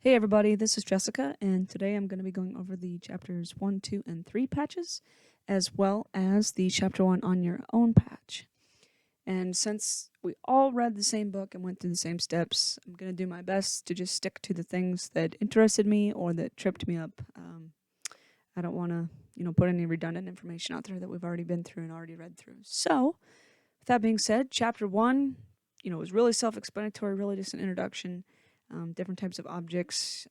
Hey everybody, this is Jessica, and today I'm going to be going over the chapters 1, 2, and 3 patches, as well as the chapter 1 on your own patch. And since we all read the same book and went through the same steps, I'm going to do my best to just stick to the things that interested me or that tripped me up. I don't want to, put any redundant information out there that we've already been through and already read through. So, with that being said, chapter 1, was really self-explanatory, really just an introduction. Different types of objects,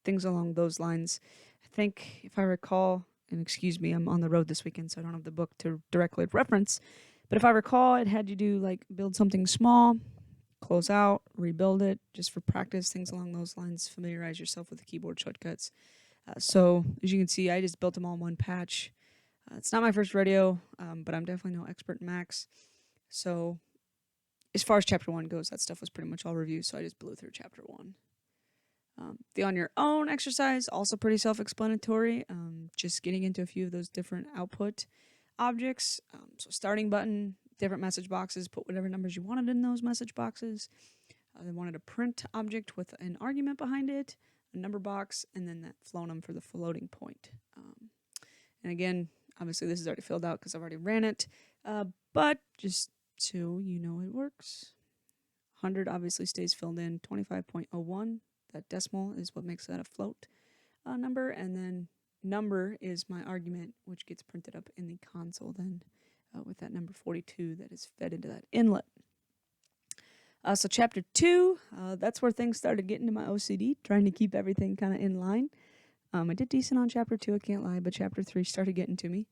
things along those lines. I think, if I recall, and excuse me, I'm on the road this weekend, so I don't have the book to directly reference. But if I recall, it had you do like build something small, close out, rebuild it, just for practice, things along those lines. Familiarize yourself with the keyboard shortcuts. So as you can see, I just built them all in one patch. It's not my first rodeo, but I'm definitely no expert in Macs. So as far as chapter 1 goes, that stuff was pretty much all review, so I just blew through chapter 1. The on your own exercise, also pretty self-explanatory, just getting into a few of those different output objects. So starting button, different message boxes, put whatever numbers you wanted in those message boxes. They wanted a print object with an argument behind it, a number box, and then that floatum for the floating point. And again, obviously this is already filled out because I've already ran it, but just so you know it works. 100 obviously stays filled in. 25.01, that decimal is what makes that a float number, and then number is my argument, which gets printed up in the console then with that number 42 that is fed into that inlet. So chapter 2, that's where things started getting to my OCD, trying to keep everything kind of in line. I did decent on chapter 2, I can't lie, but chapter 3 started getting to me.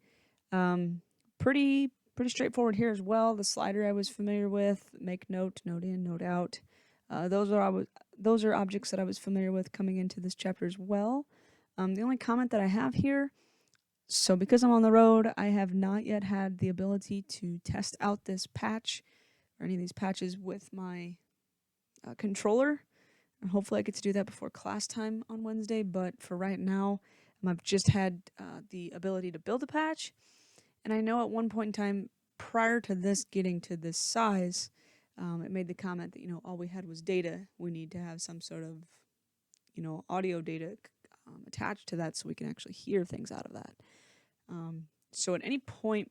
Pretty straightforward here as well. The slider I was familiar with, make note, note in, note out. Those are objects that I was familiar with coming into this chapter as well. The only comment that I have here, so because I'm on the road, I have not yet had the ability to test out this patch or any of these patches with my controller. And hopefully I get to do that before class time on Wednesday, but for right now, I've just had the ability to build a patch. And I know at one point in time, prior to this getting to this size, it made the comment that, all we had was data. We need to have some sort of, audio data attached to that so we can actually hear things out of that. So at any point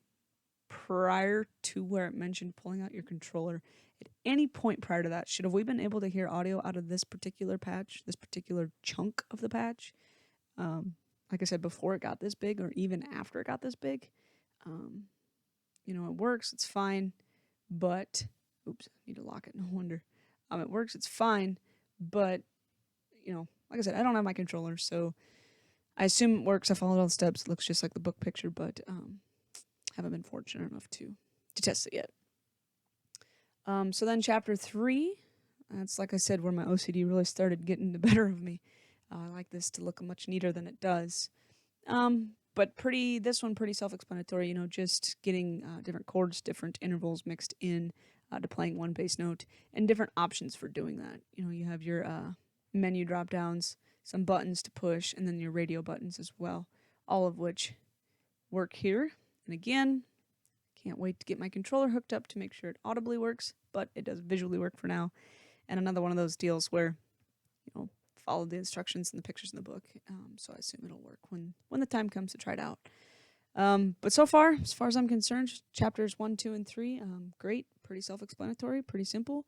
prior to where it mentioned pulling out your controller, at any point prior to that, should have we been able to hear audio out of this particular patch, this particular chunk of the patch? Like I said, before it got this big or even after it got this big, it works, it's fine, but, oops, I need to lock it, no wonder. It works, it's fine, but, like I said, I don't have my controller, so I assume it works. I followed all the steps. It looks just like the book picture, but haven't been fortunate enough to test it yet. So then chapter 3, that's, like I said, where my OCD really started getting the better of me. I like this to look much neater than it does. But this one pretty self-explanatory, just getting different chords, different intervals mixed in to playing one bass note, and different options for doing that. You have your menu drop-downs, some buttons to push, and then your radio buttons as well, all of which work here. And again, can't wait to get my controller hooked up to make sure it audibly works, but it does visually work for now. And another one of those deals where, follow the instructions and the pictures in the book. So I assume it'll work when the time comes to try it out. But so far, as far as I'm concerned, chapters 1, 2, and 3, great, pretty self-explanatory, pretty simple.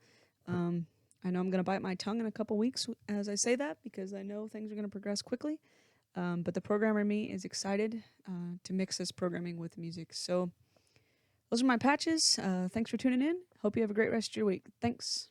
I know I'm going to bite my tongue in a couple weeks as I say that because I know things are going to progress quickly. But the programmer in me is excited to mix this programming with music. So those are my patches. Thanks for tuning in. Hope you have a great rest of your week. Thanks.